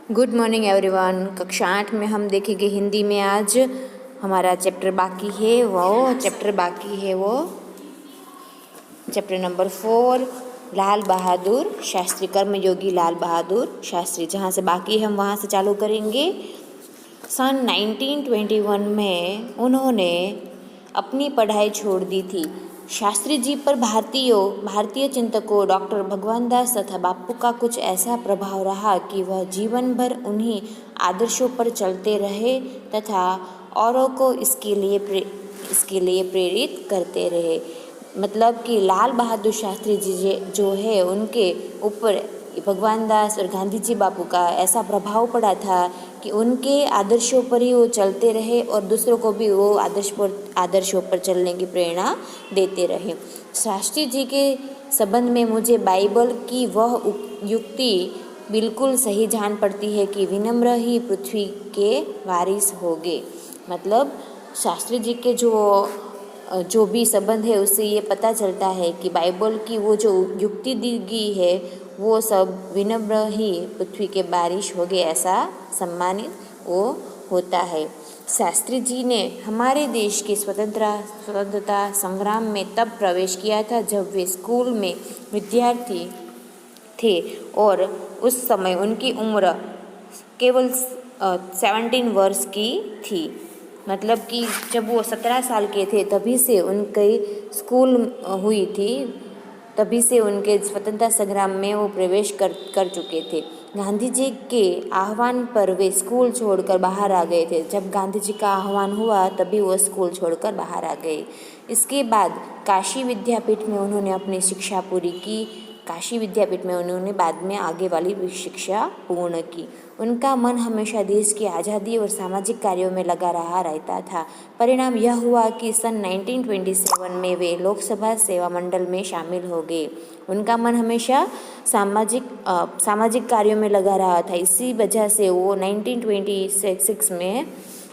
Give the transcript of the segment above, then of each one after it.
Good morning everyone. कक्षा 8 में हम देखेंगे हिंदी में। आज हमारा चैप्टर बाकी है वो चैप्टर नंबर 4, लाल बहादुर शास्त्री, कर्मयोगी लाल बहादुर शास्त्री। जहाँ से बाकी है हम वहाँ से चालू करेंगे। सन 1921 में उन्होंने अपनी पढ़ाई छोड़ दी थी। शास्त्री जी पर भारतीय चिंतकों डॉक्टर भगवान दास तथा बापू का कुछ ऐसा प्रभाव रहा कि वह जीवन भर उन्हीं आदर्शों पर चलते रहे तथा औरों को इसके लिए प्रेरित करते रहे। मतलब कि लाल बहादुर शास्त्री जी जो है उनके ऊपर भगवान दास और गांधी जी बापू का ऐसा प्रभाव पड़ा था कि उनके आदर्शों पर ही वो चलते रहे और दूसरों को भी वो आदर्शों पर चलने की प्रेरणा देते रहे। शास्त्री जी के संबंध में मुझे बाइबल की वह युक्ति बिल्कुल सही जान पड़ती है कि विनम्र ही पृथ्वी के वारिस होंगे। मतलब शास्त्री जी के जो भी संबंध है उससे ये पता चलता है कि बाइबल की वो जो युक्ति दी गई है वो सब विनम्र ही पृथ्वी के बारिश हो गए ऐसा सम्मानित वो होता है। शास्त्री जी ने हमारे देश की स्वतंत्रता संग्राम में तब प्रवेश किया था जब वे स्कूल में विद्यार्थी थे और उस समय उनकी उम्र केवल 17 वर्ष की थी। मतलब कि जब वो 17 साल के थे तभी से उनकी स्कूल हुई थी, तभी से उनके स्वतंत्रता संग्राम में वो प्रवेश कर चुके थे। गांधी जी के आह्वान पर वे स्कूल छोड़कर बाहर आ गए थे। जब गांधी जी का आह्वान हुआ तभी वो स्कूल छोड़कर बाहर आ गए। इसके बाद काशी विद्यापीठ में उन्होंने अपनी शिक्षा पूरी की। काशी विद्यापीठ में उन्होंने बाद में आगे वाली शिक्षा पूर्ण की। उनका मन हमेशा देश की आज़ादी और सामाजिक कार्यों में लगा रहता था। परिणाम यह हुआ कि सन 1927 में वे लोकसभा सेवा मंडल में शामिल हो गए। उनका मन हमेशा सामाजिक कार्यों में लगा रहा था। इसी वजह से वो 1926 में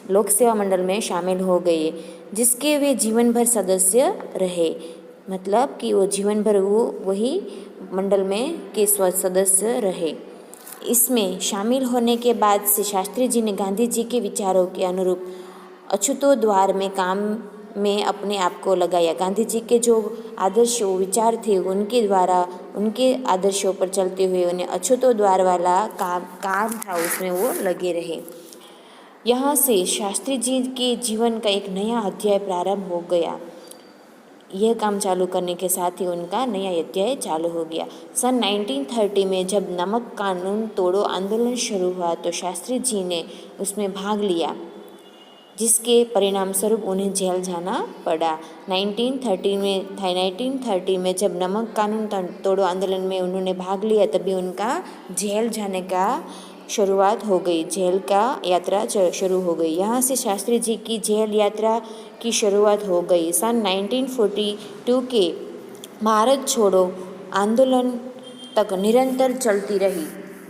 लोक सेवा मंडल में शामिल हो गए, जिसके वे जीवन भर सदस्य रहे। मतलब कि वो जीवन भर वो वही मंडल में के सदस्य रहे। इसमें शामिल होने के बाद से शास्त्री जी ने गांधी जी के विचारों के अनुरूप अछूतोद्वार में काम में अपने आप को लगाया। गांधी जी के जो आदर्श विचार थे उनके द्वारा उनके आदर्शों पर चलते हुए उन्हें अछूतोद्वार वाला काम था उसमें वो लगे रहे। यहाँ से शास्त्री जी के जीवन का एक नया अध्याय प्रारंभ हो गया। यह काम चालू करने के साथ ही उनका नया अध्याय चालू हो गया। सन 1930 में जब नमक कानून तोड़ो आंदोलन शुरू हुआ तो शास्त्री जी ने उसमें भाग लिया, जिसके परिणाम स्वरूप उन्हें जेल जाना पड़ा। 1930 में जब नमक कानून तोड़ो आंदोलन में उन्होंने भाग लिया तभी उनका जेल जाने का शुरुआत हो गई, जेल का यात्रा शुरू हो गई। यहाँ से शास्त्री जी की जेल यात्रा की शुरुआत हो गई। सन 1942 के भारत छोड़ो आंदोलन तक निरंतर चलती रही।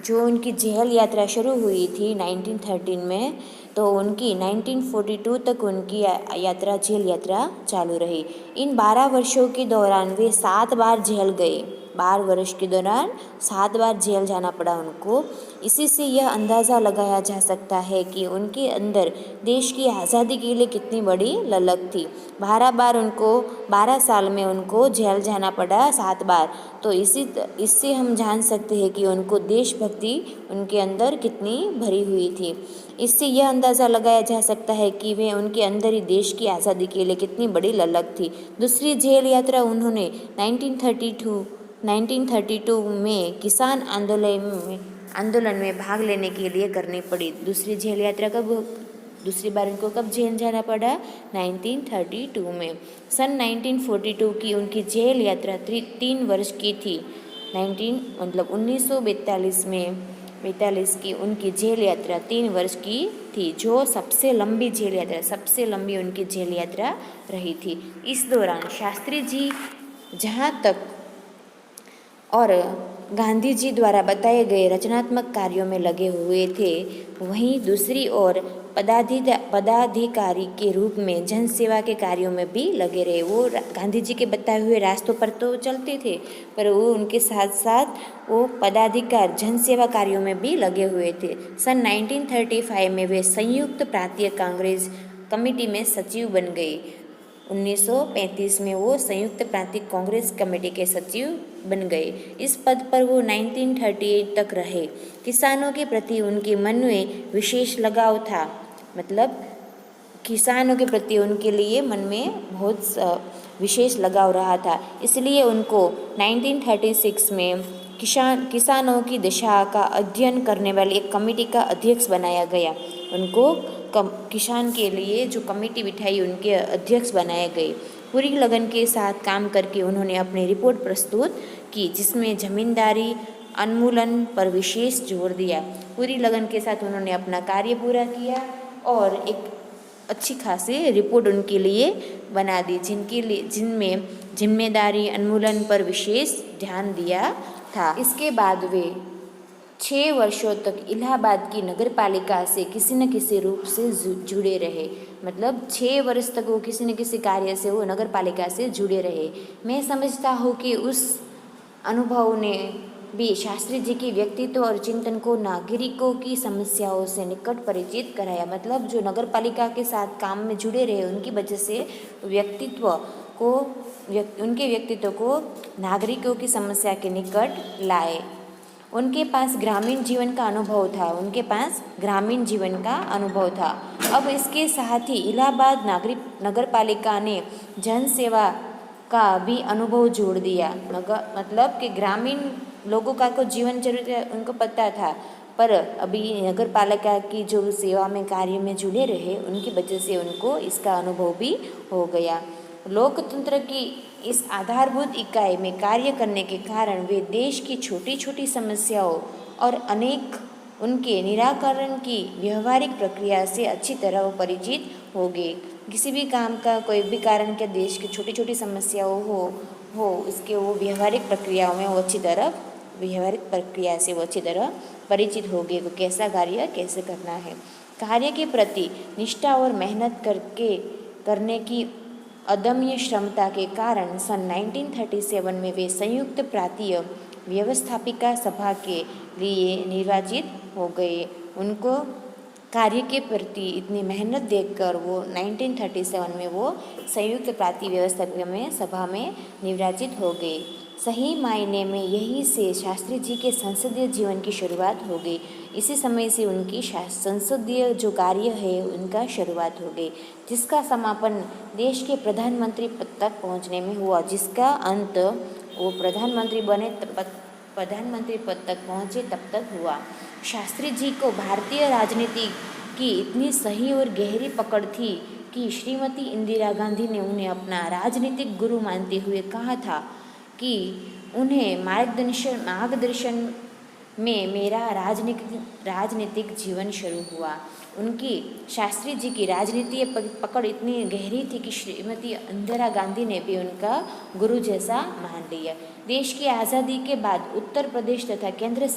जो उनकी जेल यात्रा शुरू हुई थी 1913 में, तो उनकी 1942 तक उनकी जेल यात्रा चालू रही। इन 12 वर्षों के दौरान वे 7 बार जेल गए। 12 वर्ष के दौरान 7 बार जेल जाना पड़ा उनको। इसी से यह अंदाज़ा लगाया जा सकता है कि उनके अंदर देश की आज़ादी के लिए कितनी बड़ी ललक थी। 12 साल में उनको जेल जाना पड़ा 7 बार। तो इससे हम जान सकते हैं कि उनको देशभक्ति उनके अंदर कितनी भरी हुई थी। इससे यह अंदाज़ा लगाया जा सकता है कि वे उनके अंदर ही देश की आज़ादी के लिए कितनी बड़ी ललक थी। दूसरी जेल यात्रा उन्होंने 1932 में किसान आंदोलन में भाग लेने के लिए करनी पड़ी। दूसरी बार उनको कब जेल जाना पड़ा? 1932 में। सन 1942 की उनकी जेल यात्रा 3 वर्ष की थी। 1942 की उनकी जेल यात्रा 3 वर्ष की थी, जो सबसे लंबी उनकी जेल यात्रा रही थी। इस दौरान शास्त्री जी जहाँ तक और गांधी जी द्वारा बताए गए रचनात्मक कार्यों में लगे हुए थे, वहीं दूसरी ओर पदाधिकारी के रूप में जन सेवा के कार्यों में भी लगे रहे। वो गांधी जी के बताए हुए रास्तों पर तो चलते थे, पर वो उनके साथ साथ वो पदाधिकार जन सेवा कार्यों में भी लगे हुए थे। सन 1935 में वे संयुक्त प्रांतीय कांग्रेस कमेटी में सचिव बन गए। 1935 में वो संयुक्त प्रांतीय कांग्रेस कमेटी के सचिव बन गए। इस पद पर वो 1938 तक रहे। किसानों के प्रति उनके मन में विशेष लगाव था, मतलब किसानों के प्रति उनके लिए मन में बहुत विशेष लगाव रहा था, इसलिए उनको 1936 में किसानों की दशा का अध्ययन करने वाली एक कमेटी का अध्यक्ष बनाया गया। उनको किसान के लिए जो कमेटी बिठाई उनके अध्यक्ष बनाए गए। पूरी लगन के साथ काम करके उन्होंने अपनी रिपोर्ट प्रस्तुत की, जिसमें जमींदारी उन्मूलन पर विशेष जोर दिया। पूरी लगन के साथ उन्होंने अपना कार्य पूरा किया और एक अच्छी खासी रिपोर्ट उनके लिए बना दी, जिनमें जिम्मेदारी उन्मूलन पर विशेष ध्यान दिया था। इसके बाद वे 6 वर्षों तक इलाहाबाद की नगर पालिका से किसी न किसी रूप से जुड़े रहे। मतलब 6 वर्ष तक वो किसी न किसी कार्य से वो नगर पालिका से जुड़े रहे। मैं समझता हूँ कि उस अनुभव ने भी शास्त्री जी के व्यक्तित्व और चिंतन को नागरिकों की समस्याओं से निकट परिचित कराया। मतलब जो नगर पालिका के साथ काम में जुड़े रहे, उनकी वजह से उनके व्यक्तित्व को नागरिकों की समस्या के निकट लाए। उनके पास ग्रामीण जीवन का अनुभव था। अब इसके साथ ही इलाहाबाद नगर पालिका ने जन सेवा का भी अनुभव जोड़ दिया। मतलब कि ग्रामीण लोगों का को जीवन जरूरत उनको पता था, पर अभी नगर पालिका की जो सेवा में कार्य में जुड़े रहे, उनकी वजह से उनको इसका अनुभव भी हो गया। लोकतंत्र की इस आधारभूत इकाई में कार्य करने के कारण वे देश की छोटी छोटी समस्याओं और अनेक उनके निराकरण की व्यवहारिक प्रक्रिया से अच्छी तरह परिचित हो गए। किसी भी काम का कोई भी कारण के देश की छोटी छोटी समस्याओं हो उसके वो व्यवहारिक प्रक्रिया से वो अच्छी तरह परिचित हो गए। वो कैसा कार्य कैसे करना है। कार्य के प्रति निष्ठा और मेहनत करने की अदम्य क्षमता के कारण सन 1937 में वे संयुक्त प्रांतीय व्यवस्थापिका सभा के लिए निर्वाचित हो गए। उनको कार्य के प्रति इतनी मेहनत देखकर वो 1937 में वो संयुक्त प्रांतीय व्यवस्थापिका सभा में निर्वाचित हो गए। सही मायने में यही से शास्त्री जी के संसदीय जीवन की शुरुआत हो गई। इसी समय से उनकी संसदीय जो कार्य है उनका शुरुआत हो गई, जिसका समापन देश के प्रधानमंत्री पद तक पहुंचने में हुआ, जिसका अंत वो प्रधानमंत्री पद तक पहुंचे तब तक हुआ। शास्त्री जी को भारतीय राजनीति की इतनी सही और गहरी पकड़ थी कि श्रीमती इंदिरा गांधी ने उन्हें अपना राजनीतिक गुरु मानते हुए कहा था कि उन्हें मार्गदर्शन में मेरा राजनीतिक जीवन शुरू हुआ। उनकी शास्त्री जी की राजनीतिक पकड़ इतनी गहरी थी कि श्रीमती इंदिरा गांधी ने भी उनका गुरु जैसा मान लिया। देश की आज़ादी के बाद उत्तर प्रदेश तथा केंद्र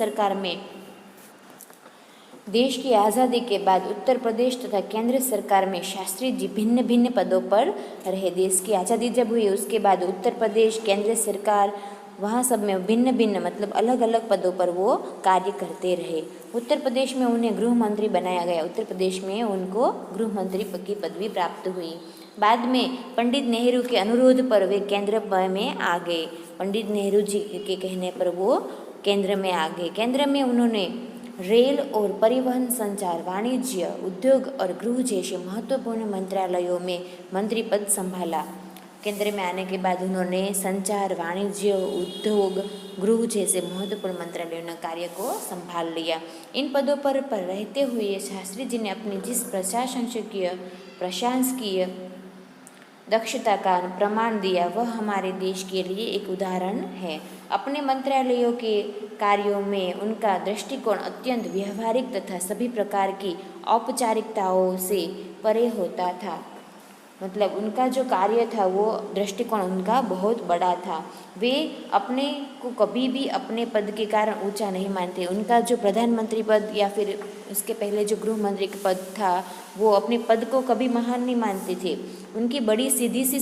सरकार में शास्त्री जी भिन्न भिन्न पदों पर रहे। देश की आज़ादी जब हुई उसके बाद उत्तर प्रदेश, केंद्र सरकार, वहाँ सब में भिन्न भिन्न मतलब अलग अलग पदों पर वो कार्य करते रहे। उत्तर प्रदेश में उन्हें गृह मंत्री बनाया गया। उत्तर प्रदेश में उनको गृह मंत्री की पदवी प्राप्त हुई। बाद में पंडित नेहरू के अनुरोध पर वे केंद्र में आ गए। पंडित नेहरू जी के कहने पर वो केंद्र में आ गए। केंद्र में उन्होंने रेल और परिवहन, संचार, वाणिज्य, उद्योग और गृह जैसे महत्वपूर्ण मंत्रालयों में मंत्री पद संभाला। केंद्र में आने के बाद उन्होंने संचार, वाणिज्य, उद्योग, गृह जैसे महत्वपूर्ण मंत्रालयों कार्य को संभाल लिया। इन पदों पर रहते हुए शास्त्री जी ने अपनी जिस प्रशासकीय दक्षता का प्रमाण दिया वह हमारे देश के लिए एक उदाहरण है। अपने मंत्रालयों के कार्यों में उनका दृष्टिकोण अत्यंत व्यवहारिक तथा सभी प्रकार की औपचारिकताओं से परे होता था। मतलब उनका जो कार्य था वो दृष्टिकोण उनका बहुत बड़ा था। वे अपने को कभी भी अपने पद के कारण ऊंचा नहीं मानते। उनका जो प्रधानमंत्री पद या फिर उसके पहले जो गृह मंत्री का पद था वो अपने पद को कभी महान नहीं मानते थे। उनकी बड़ी सीधी सी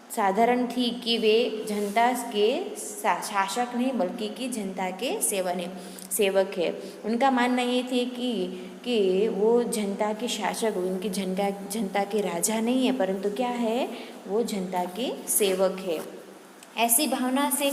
साधारण थी कि वे जनता के शासक नहीं बल्कि कि जनता के सेवक है। उनका मानना ये थे कि वो जनता के शासक, उनकी जनता के राजा नहीं है परंतु क्या है, वो जनता के सेवक है। ऐसी भावना से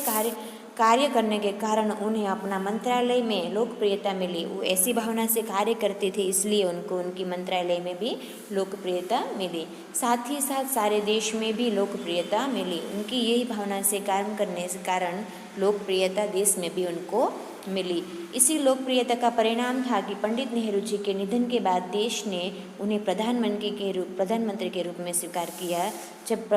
कार्य करने के कारण उन्हें अपना मंत्रालय में लोकप्रियता मिली। वो ऐसी भावना से कार्य करते थे इसलिए उनको उनकी मंत्रालय में भी लोकप्रियता मिली, साथ ही साथ सारे देश में भी लोकप्रियता मिली। उनकी यही भावना से काम करने के कारण लोकप्रियता देश में भी उनको मिली। इसी लोकप्रियता का परिणाम था कि पंडित नेहरू जी के निधन के बाद देश ने उन्हें प्रधानमंत्री के रूप में स्वीकार किया। जब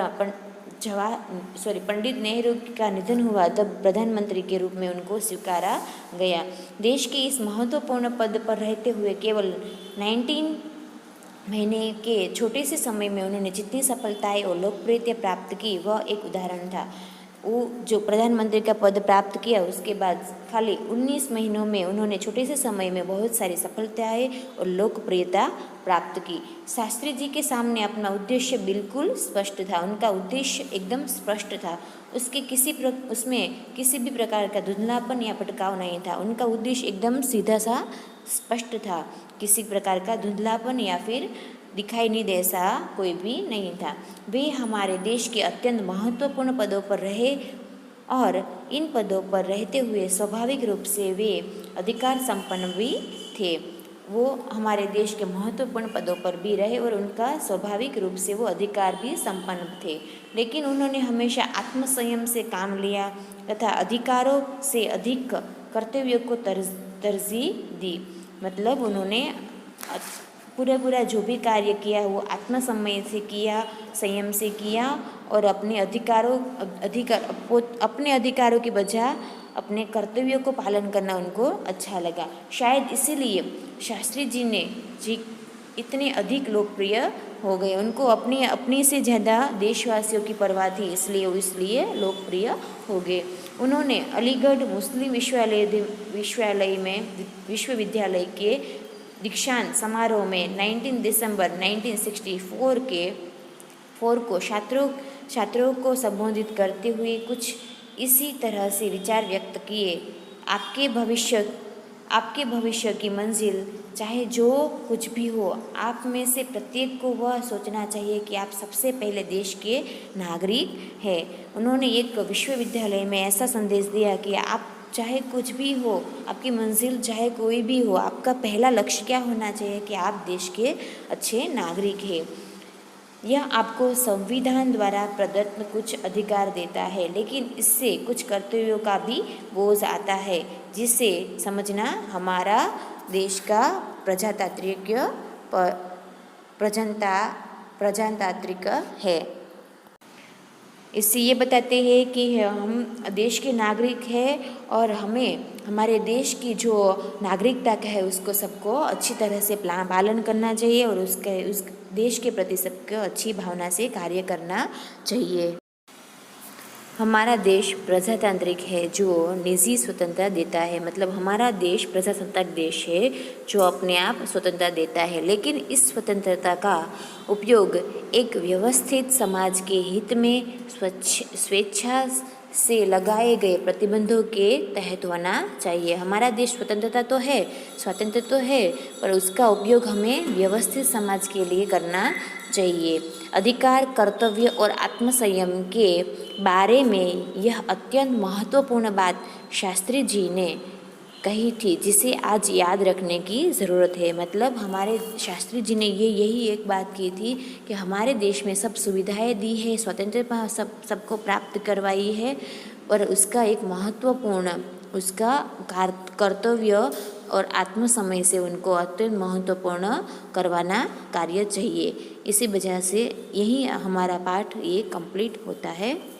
पंडित नेहरू का निधन हुआ तब प्रधानमंत्री के रूप में उनको स्वीकारा गया। देश के इस महत्वपूर्ण पद पर रहते हुए केवल 19 महीने के छोटे से समय में उन्होंने जितनी सफलताएं और लोकप्रियता प्राप्त की वह एक उदाहरण था। वो जो प्रधानमंत्री का पद प्राप्त किया उसके बाद खाली 19 महीनों में उन्होंने छोटे से समय में बहुत सारी सफलताएं और लोकप्रियता प्राप्त की। शास्त्री जी के सामने अपना उद्देश्य बिल्कुल स्पष्ट था। उनका उद्देश्य एकदम स्पष्ट था। उसमें किसी भी प्रकार का धुंधलापन या भटकाव नहीं था। उनका उद्देश्य एकदम सीधा सा स्पष्ट था। किसी प्रकार का धुंधलापन या फिर दिखाई नहीं दे ऐसा कोई भी नहीं था। वे हमारे देश के अत्यंत महत्वपूर्ण पदों पर रहे और इन पदों पर रहते हुए स्वाभाविक रूप से वे अधिकार संपन्न भी थे। वो हमारे देश के महत्वपूर्ण पदों पर भी रहे और उनका स्वाभाविक रूप से वो अधिकार भी संपन्न थे, लेकिन उन्होंने हमेशा आत्मसंयम से काम लिया तथा अधिकारों से अधिक कर्तव्यों को तरजीह दी। मतलब उन्होंने पूरा जो भी कार्य किया वो आत्मसंयम से किया, संयम से किया और अपने अधिकारों के बजाय अपने कर्तव्यों को पालन करना उनको अच्छा लगा। शायद इसीलिए शास्त्री जी इतने अधिक लोकप्रिय हो गए। उनको अपनी से ज़्यादा देशवासियों की परवाह थी, इसलिए लोकप्रिय हो गए। उन्होंने अलीगढ़ मुस्लिम विश्वविद्यालय के दीक्षांत समारोह में 19 दिसंबर 1964 को छात्रों को संबोधित करते हुए कुछ इसी तरह से विचार व्यक्त किए। आपके भविष्य की मंजिल चाहे जो कुछ भी हो, आप में से प्रत्येक को वह सोचना चाहिए कि आप सबसे पहले देश के नागरिक हैं। उन्होंने एक विश्वविद्यालय में ऐसा संदेश दिया कि आप चाहे कुछ भी हो, आपकी मंजिल चाहे कोई भी हो, आपका पहला लक्ष्य क्या होना चाहिए कि आप देश के अच्छे नागरिक हैं। यह आपको संविधान द्वारा प्रदत्त कुछ अधिकार देता है, लेकिन इससे कुछ कर्तव्यों का भी बोझ आता है, जिसे समझना हमारा देश का प्रजातांत्रिक है। इससे ये बताते हैं कि हम देश के नागरिक हैं और हमें हमारे देश की जो नागरिकता है उसको सबको अच्छी तरह से पालन करना चाहिए और उस देश के प्रति सबको अच्छी भावना से कार्य करना चाहिए। हमारा देश प्रजातांत्रिक है जो निजी स्वतंत्रता देता है। मतलब हमारा देश प्रजासत्ताक देश है जो अपने आप स्वतंत्रता देता है, लेकिन इस स्वतंत्रता का उपयोग एक व्यवस्थित समाज के हित में स्वेच्छा से लगाए गए प्रतिबंधों के तहत होना चाहिए। हमारा देश स्वतंत्र तो है पर उसका उपयोग हमें व्यवस्थित समाज के लिए करना चाहिए। अधिकार, कर्तव्य और आत्मसंयम के बारे में यह अत्यंत महत्वपूर्ण बात शास्त्री जी ने कही थी, जिसे आज याद रखने की ज़रूरत है। मतलब हमारे शास्त्री जी ने यही एक बात की थी कि हमारे देश में सब सुविधाएं दी है, स्वतंत्रता सबको प्राप्त करवाई है, और उसका एक महत्वपूर्ण उसका कर्तव्य और आत्मसमय से उनको अत्यंत महत्वपूर्ण करवाना कार्य चाहिए। इसी वजह से यही हमारा पाठ ये कंप्लीट होता है।